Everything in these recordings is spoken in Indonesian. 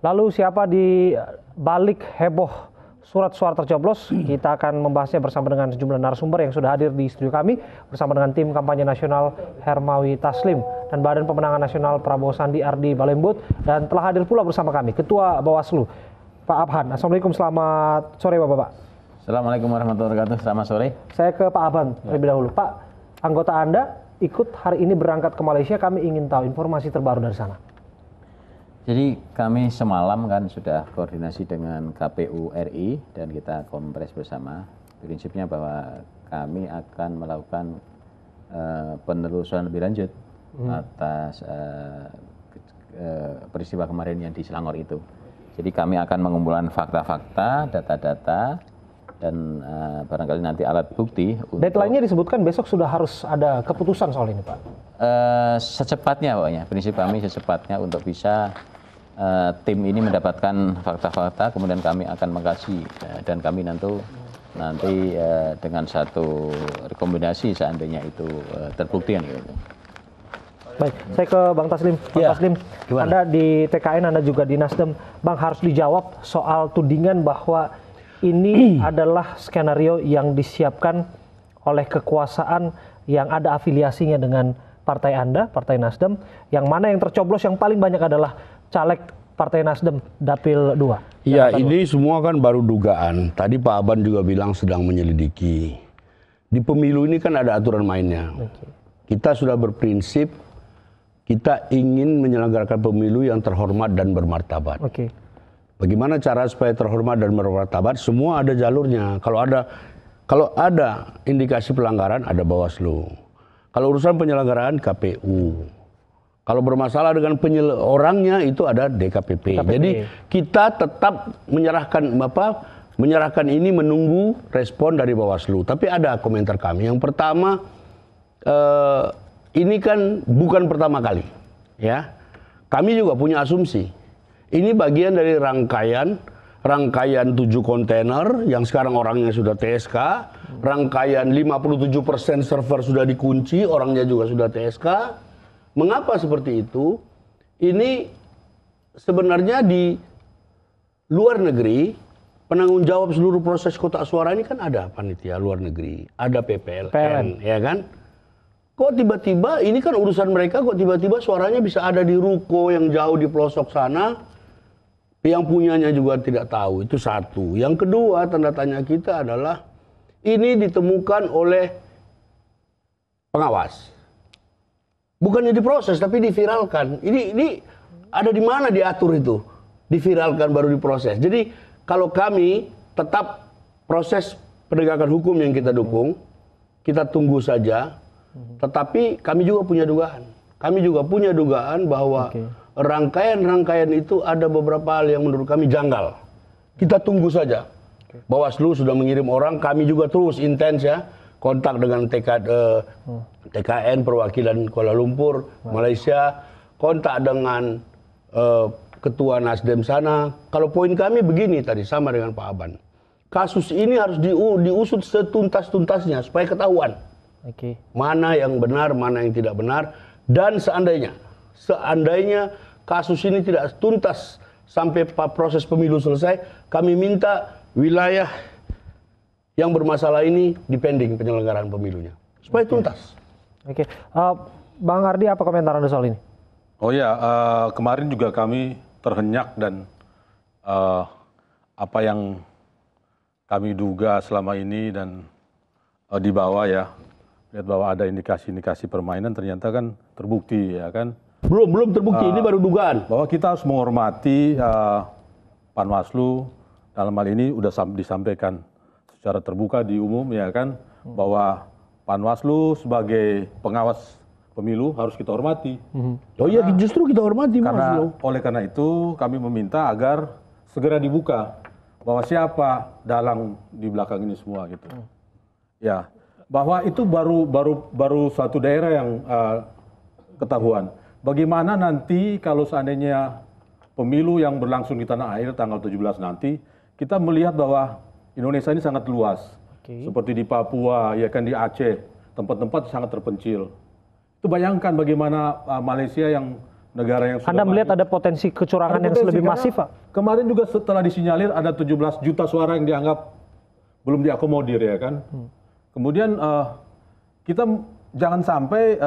Lalu siapa di balik heboh surat suara tercoblos? Kita akan membahasnya bersama dengan sejumlah narasumber yang sudah hadir di studio kami bersama dengan tim kampanye nasional Hermawi Taslim dan Badan Pemenangan Nasional Prabowo Sandi Ardi Balembut, dan telah hadir pula bersama kami Ketua Bawaslu Pak Abhan. Assalamualaikum, selamat sore Bapak-Bapak. Assalamualaikum warahmatullahi wabarakatuh. Selamat sore. Saya ke Pak Abhan terlebih dahulu. Pak, anggota Anda ikut hari ini berangkat ke Malaysia. Kami ingin tahu informasi terbaru dari sana. Jadi kami semalam kan sudah koordinasi dengan KPU RI dan kita kompres bersama. Prinsipnya bahwa kami akan melakukan penelusuran lebih lanjut atas peristiwa kemarin yang di Selangor itu. Jadi kami akan mengumpulkan fakta-fakta, data-data, dan barangkali nanti alat bukti. Deadline-nya disebutkan besok sudah harus ada keputusan soal ini, Pak? Secepatnya pokoknya. Prinsip kami secepatnya untuk bisa tim ini mendapatkan fakta-fakta, kemudian kami akan mengkaji dan kami nanti dengan satu rekomendasi seandainya itu terbukti kan gitu. Baik, saya ke Bang Taslim. Bang Taslim, Anda di TKN, Anda juga di Nasdem. Bang, harus dijawab soal tudingan bahwa ini adalah skenario yang disiapkan oleh kekuasaan yang ada afiliasinya dengan partai Anda, Partai Nasdem, yang mana yang tercoblos yang paling banyak adalah caleg Partai Nasdem Dapil 2. Iya, ini semua kan baru dugaan. Tadi Pak Aban juga bilang sedang menyelidiki. Di pemilu ini kan ada aturan mainnya. Kita sudah berprinsip, kita ingin menyelenggarakan pemilu yang terhormat dan bermartabat. Bagaimana cara supaya terhormat dan bermartabat? Semua ada jalurnya. Kalau ada indikasi pelanggaran, ada Bawaslu. Kalau urusan penyelenggaraan, KPU. Kalau bermasalah dengan orangnya, itu ada DKPP. Jadi kita tetap menyerahkan ini menunggu respon dari Bawaslu. Tapi ada komentar kami. Yang pertama, ini kan bukan pertama kali, ya. Kami juga punya asumsi. Ini bagian dari rangkaian 7 kontainer yang sekarang orangnya sudah TSK, rangkaian 57% server sudah dikunci, orangnya juga sudah TSK. Mengapa seperti itu? Ini sebenarnya di luar negeri, penanggung jawab seluruh proses kotak suara ini kan ada panitia luar negeri, ada PPLN, ya kan? Kok tiba-tiba, ini kan urusan mereka, kok tiba-tiba suaranya bisa ada di ruko yang jauh di pelosok sana, yang punyanya juga tidak tahu. Itu satu. Yang kedua, tanda tanya kita adalah, ini ditemukan oleh pengawas. Bukannya diproses, tapi diviralkan. Ini ada di mana diatur itu? Diviralkan baru diproses. Jadi kalau kami tetap proses penegakan hukum yang kita dukung, kita tunggu saja. Tetapi kami juga punya dugaan. Kami juga punya dugaan bahwa rangkaian-rangkaian itu ada beberapa hal yang menurut kami janggal. Kita tunggu saja. Bawaslu sudah mengirim orang, kami juga terus intens ya. Kontak dengan TKN perwakilan Kuala Lumpur, Malaysia, kontak dengan Ketua Nasdem sana. Kalau poin kami begini tadi, sama dengan Pak Aban. Kasus ini harus diusut setuntas-tuntasnya supaya ketahuan. Mana yang benar, mana yang tidak benar. Dan seandainya kasus ini tidak tuntas sampai proses pemilu selesai, kami minta wilayah yang bermasalah ini dipending penyelenggaraan pemilunya supaya tuntas. Bang Ardi, apa komentar Anda soal ini? Oh ya, kemarin juga kami terhenyak dan apa yang kami duga selama ini dan dibawa ya, lihat bahwa ada indikasi-indikasi permainan, ternyata kan terbukti ya kan. Belum terbukti, ini baru dugaan. Bahwa kita harus menghormati Panwaslu, dalam hal ini sudah disampaikan secara terbuka di umum ya kan, bahwa Panwaslu sebagai pengawas pemilu harus kita hormati. Oh iya, justru kita hormati. Oleh karena itu kami meminta agar segera dibuka bahwa siapa dalang di belakang ini semua gitu. Ya, bahwa itu baru suatu daerah yang ketahuan. Bagaimana nanti kalau seandainya pemilu yang berlangsung di tanah air tanggal 17 nanti, kita melihat bahwa Indonesia ini sangat luas. Seperti di Papua, ya kan, di Aceh, tempat-tempat sangat terpencil. Itu bayangkan bagaimana Malaysia yang negara yang sudah Anda melihat maju. ada potensi kecurangan yang Potensi, lebih karena masif, Pak? Kemarin juga setelah disinyalir ada 17 juta suara yang dianggap belum diakomodir ya kan. Kemudian kita jangan sampai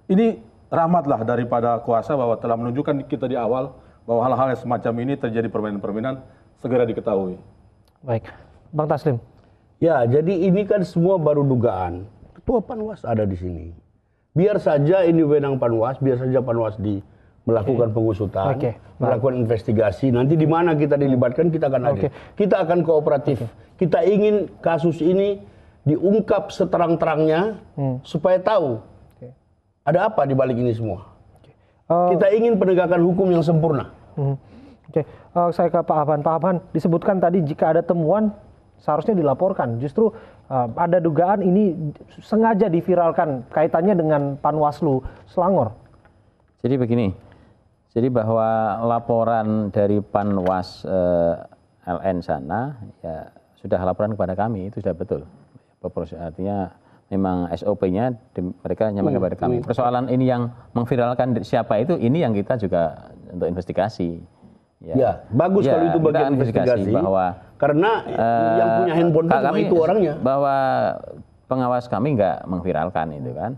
ini rahmatlah daripada kuasa bahwa telah menunjukkan kita di awal bahwa hal-hal yang semacam ini terjadi permainan-permainan segera diketahui. Baik, Bang Taslim. Ya, jadi ini kan semua baru dugaan. Ketua Panwas ada di sini. Biar saja ini wewenang Panwas, biar saja Panwas melakukan pengusutan, melakukan investigasi. Nanti di mana kita dilibatkan kita akan hadir. Kita akan kooperatif. Kita ingin kasus ini diungkap seterang-terangnya supaya tahu ada apa di balik ini semua. Kita ingin penegakan hukum yang sempurna. Saya ke Pak Abhan. Pak Abhan, disebutkan tadi jika ada temuan seharusnya dilaporkan. Justru ada dugaan ini sengaja diviralkan kaitannya dengan Panwaslu Selangor. Jadi begini, jadi bahwa laporan dari Panwas LN sana ya sudah laporan kepada kami, itu sudah betul. Artinya memang SOP-nya mereka nyampaikan kepada kami. Persoalan ini yang memviralkan siapa itu, ini yang kita juga untuk investigasi. Ya, bagus kalau itu bagian investigasi. Bahwa karena yang punya handphone cuma itu orangnya. Bahwa pengawas kami nggak memviralkan itu kan.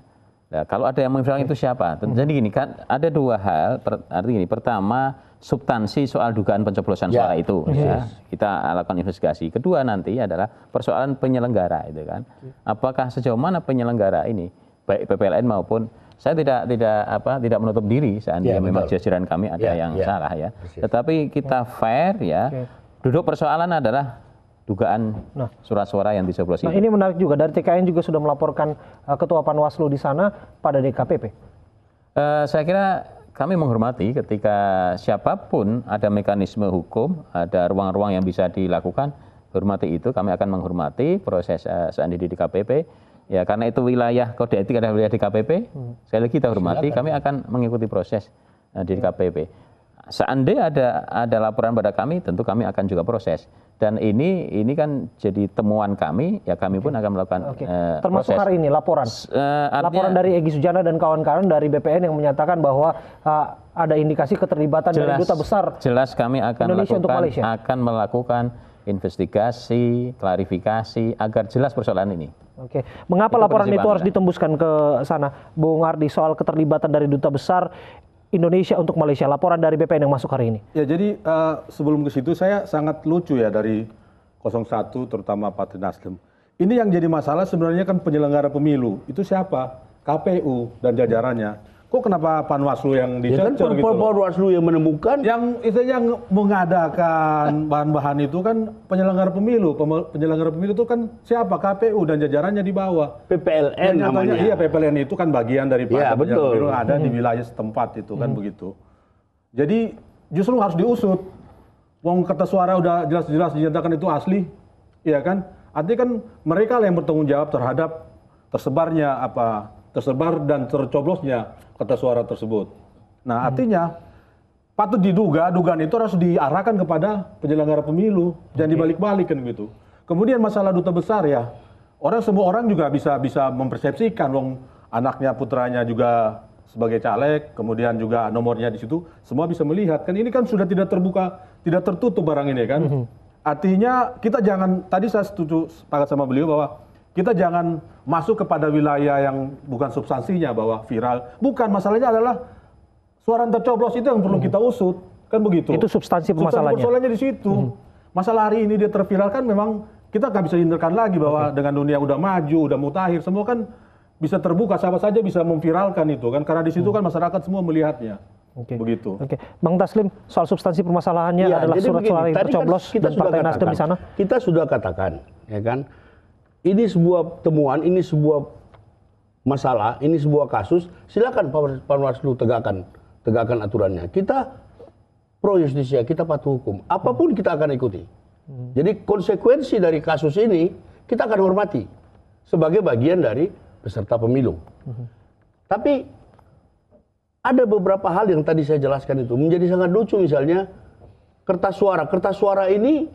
Nah, kalau ada yang memviralkan itu siapa? Jadi gini kan, ada dua hal. Artinya gini, pertama substansi soal dugaan pencoblosan suara itu, ya, kita lakukan investigasi. Kedua nanti adalah persoalan penyelenggara itu kan. Apakah sejauh mana penyelenggara ini, baik PPLN maupun saya tidak menutup diri seandainya memang jajaran kami ada yang salah ya. Tetapi kita fair ya. Duduk persoalan adalah dugaan surat suara yang dicoblos itu. Ini menarik juga, dari TKN juga sudah melaporkan Ketua Panwaslu di sana pada DKPP. Saya kira kami menghormati ketika siapapun ada mekanisme hukum, ada ruang-ruang yang bisa dilakukan, hormati itu, kami akan menghormati proses seandainya di DKPP. Ya karena itu wilayah kode etik adalah wilayah DKPP, sekali lagi kita hormati, kami akan mengikuti proses di DKPP. Seandainya ada laporan pada kami, tentu kami akan juga proses. Dan ini kan jadi temuan kami, ya kami pun akan melakukan termasuk proses. Hari ini laporan. Laporan dari Egy Sujana dan kawan-kawan dari BPN yang menyatakan bahwa ada indikasi keterlibatan dari duta besar jelas kami akan Indonesia untuk Malaysia. akan melakukan investigasi, klarifikasi agar jelas persoalan ini. Oke, mengapa laporan itu harus ditembuskan ke sana, Bung Ardi, soal keterlibatan dari duta besar Indonesia untuk Malaysia, laporan dari BPN yang masuk hari ini? Ya, jadi sebelum ke situ saya sangat lucu ya dari 01 terutama Partai Nasdem. Ini yang jadi masalah sebenarnya kan penyelenggara pemilu. Itu siapa? KPU dan jajarannya. Kok kenapa Panwaslu yang dicecer gitu? Panwaslu yang menemukan. Yang mengadakan bahan-bahan itu kan penyelenggara pemilu. Penyelenggara pemilu itu kan siapa? KPU dan jajarannya di bawah. PPLN namanya. Iya, PPLN itu kan bagian dari penyelenggara pemilu ada di wilayah setempat itu kan begitu. Jadi justru harus diusut. Wong kertas suara udah jelas-jelas dinyatakan itu asli, iya kan? Artinya kan mereka yang bertanggung jawab terhadap tersebar dan tercoblosnya kertas suara tersebut. Nah, artinya patut diduga, dugaan itu harus diarahkan kepada penyelenggara pemilu, jangan dibalik-balik kan gitu. Kemudian masalah duta besar ya, semua orang juga bisa mempersepsikan, wong anaknya putranya juga sebagai caleg, kemudian juga nomornya di situ, semua bisa melihat kan ini kan sudah tidak terbuka, tidak tertutup barang ini kan. Artinya kita jangan, tadi saya sepakat sama beliau bahwa kita jangan masuk kepada wilayah yang bukan substansinya bahwa viral. Bukan, masalahnya adalah suara tercoblos itu yang perlu kita usut. Kan begitu. Itu substansi permasalahannya. Persoalannya di situ. Masalah hari ini dia terviralkan memang kita nggak bisa hindarkan lagi bahwa dengan dunia udah maju, udah mutakhir, semua kan bisa terbuka, siapa saja bisa memviralkan itu kan. Karena di situ kan masyarakat semua melihatnya. Begitu. Bang Taslim, soal substansi permasalahannya adalah surat-suara yang tercoblos dan Partai Nasdem di sana. Kita sudah katakan, ya kan? Ini sebuah temuan, ini sebuah masalah, ini sebuah kasus. Silakan Panwaslu tegakkan aturannya. Kita pro justisia, kita patuh hukum. Apapun kita akan ikuti. Jadi konsekuensi dari kasus ini kita akan hormati sebagai bagian dari peserta pemilu. Tapi ada beberapa hal yang tadi saya jelaskan itu menjadi sangat lucu, misalnya kertas suara. Kertas suara ini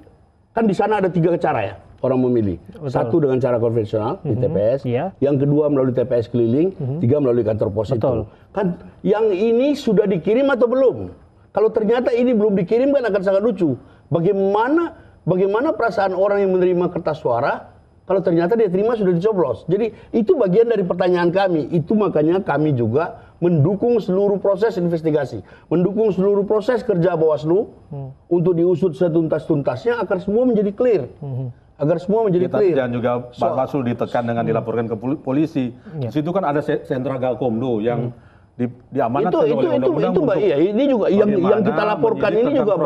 kan di sana ada 3 cara ya. orang memilih. Satu dengan cara konvensional di TPS, yang kedua melalui TPS keliling, tiga melalui kantor pos itu. Kan yang ini sudah dikirim atau belum? Kalau ternyata ini belum dikirim kan akan sangat lucu. Bagaimana perasaan orang yang menerima kertas suara kalau ternyata dia terima sudah dicoblos. Jadi itu bagian dari pertanyaan kami. Itu makanya kami juga mendukung seluruh proses investigasi, mendukung seluruh proses kerja Bawaslu untuk diusut setuntas-tuntasnya agar semua menjadi clear. Agar semua menjadi clear. Dan juga Pak Bawaslu ditekan dengan dilaporkan ke polisi. Di situ kan ada sentra Gakumdu yang diamanatkan oleh undang-undang untuk ini juga yang kita laporkan ini juga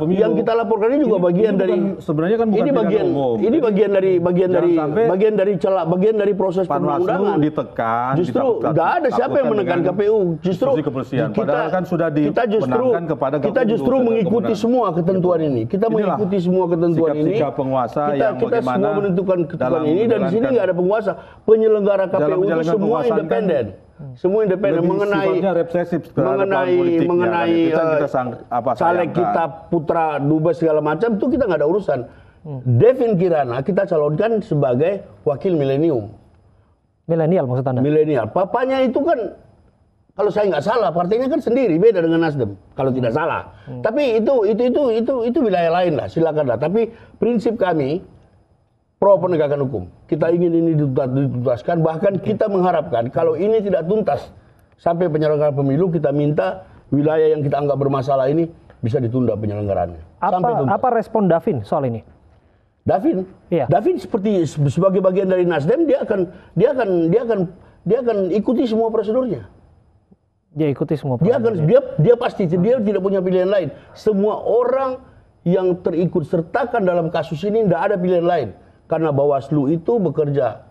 yang kita laporkan ini juga bagian dari sebenarnya kan bukan pidana umum. Ini bagian dari proses perundang-undangan. Ditekan, justru nggak ada siapa yang menekan KPU. Justru padahal kan sudah dimenangkan kepada kita justru mengikuti semua ketentuan ini. Kita mengikuti semua ketentuan ini. Sikap penguasa yang kita semua menentukan ketentuan ini dan di sini nggak ada penguasa. Penyelenggara KPU itu semua independen. Semua independen mengenai caleg kita putra dubes segala macam itu kita nggak ada urusan. Devin Kirana kita calonkan sebagai wakil milenial maksud Anda? Milenial. Papanya itu kan kalau saya nggak salah partainya kan sendiri beda dengan Nasdem kalau tidak salah. Tapi itu wilayah lain lah silakanlah. Tapi prinsip kami pro penegakan hukum. Kita ingin ini dituntaskan, bahkan kita mengharapkan kalau ini tidak tuntas sampai penyelenggaraan pemilu, kita minta wilayah yang kita anggap bermasalah ini bisa ditunda penyelenggaraannya. Apa respon Davin soal ini? Davin seperti sebagai bagian dari Nasdem dia akan ikuti semua prosedurnya. Dia ikuti semua prosedurnya. Dia pasti dia tidak punya pilihan lain. Semua orang yang terikut sertakan dalam kasus ini tidak ada pilihan lain. Karena Bawaslu itu bekerja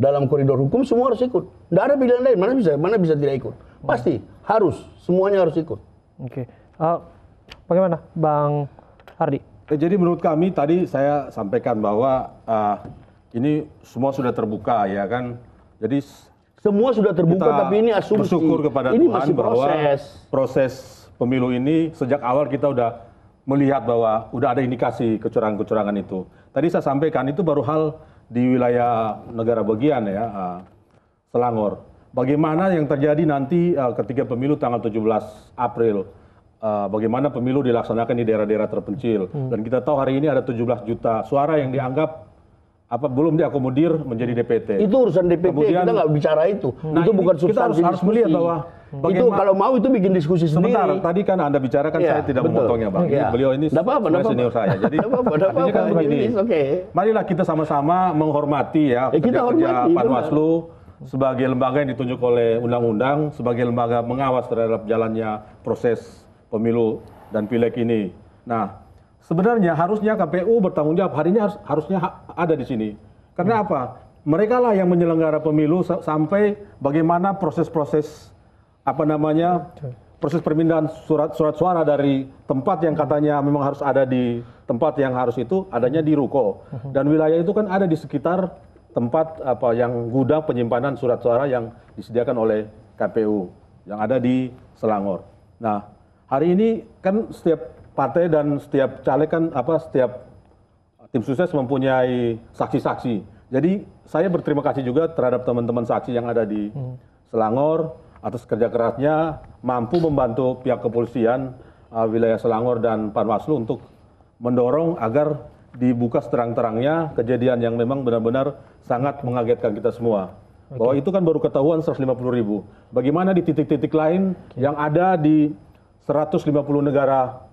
dalam koridor hukum, semua harus ikut. Tidak ada pilihan lain, mana bisa tidak ikut. Pasti, harus, semuanya harus ikut. Oke. Bagaimana Bang Hardi? Jadi menurut kami tadi saya sampaikan bahwa ini semua sudah terbuka ya kan. Jadi semua sudah terbuka tapi ini asumsi. Bersyukur kepada ini Tuhan masih bahwa proses pemilu ini sejak awal kita udah melihat bahwa udah ada indikasi kecurangan-kecurangan itu. Tadi saya sampaikan itu baru hal di wilayah negara bagian ya, Selangor. Bagaimana yang terjadi nanti ketika pemilu tanggal 17 April, bagaimana pemilu dilaksanakan di daerah-daerah terpencil. Dan kita tahu hari ini ada 17 juta suara yang dianggap belum diakomodir menjadi DPT. Itu urusan DPT, kemudian, kita nggak bicara itu. Itu bukan substansi kita harus melihat bahwa itu kalau mau itu bikin diskusi sendiri. Sebentar, tadi kan Anda bicarakan saya tidak memotongnya Bang. Beliau ini senior saya. Jadi artinya kan begini. Marilah kita sama-sama menghormati ya kerja Panwaslu sebagai lembaga yang ditunjuk oleh undang-undang, sebagai lembaga mengawas terhadap jalannya proses pemilu dan pileg ini. Nah, sebenarnya harusnya KPU bertanggung jawab, hari ini harusnya ada di sini. Karena apa? Mereka lah yang menyelenggara pemilu sampai bagaimana proses-proses proses permintaan surat suara dari tempat yang katanya memang harus ada di tempat yang harus itu adanya di ruko. Dan wilayah itu kan ada di sekitar tempat yang gudang penyimpanan surat suara yang disediakan oleh KPU yang ada di Selangor. Nah, hari ini kan setiap partai dan setiap caleg kan setiap tim sukses mempunyai saksi-saksi. Jadi saya berterima kasih juga terhadap teman-teman saksi yang ada di Selangor atas kerja kerasnya mampu membantu pihak kepolisian wilayah Selangor dan Panwaslu untuk mendorong agar dibuka seterang-terangnya kejadian yang memang benar-benar sangat mengagetkan kita semua. Bahwa itu kan baru ketahuan 150.000. Bagaimana di titik-titik lain yang ada di 150 negara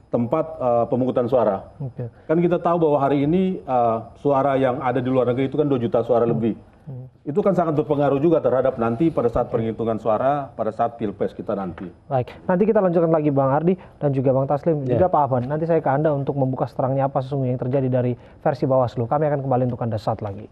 tempat pemungutan suara. Kan kita tahu bahwa hari ini suara yang ada di luar negeri itu kan 2 juta suara lebih. Itu kan sangat berpengaruh juga terhadap nanti pada saat penghitungan suara pada saat pilpres kita nanti. Baik, nanti kita lanjutkan lagi Bang Hardi dan juga Bang Taslim, juga Pak Afan. Nanti saya ke Anda untuk membuka seterangnya apa sesungguhnya yang terjadi dari versi Bawaslu. Kami akan kembali untuk Anda saat lagi.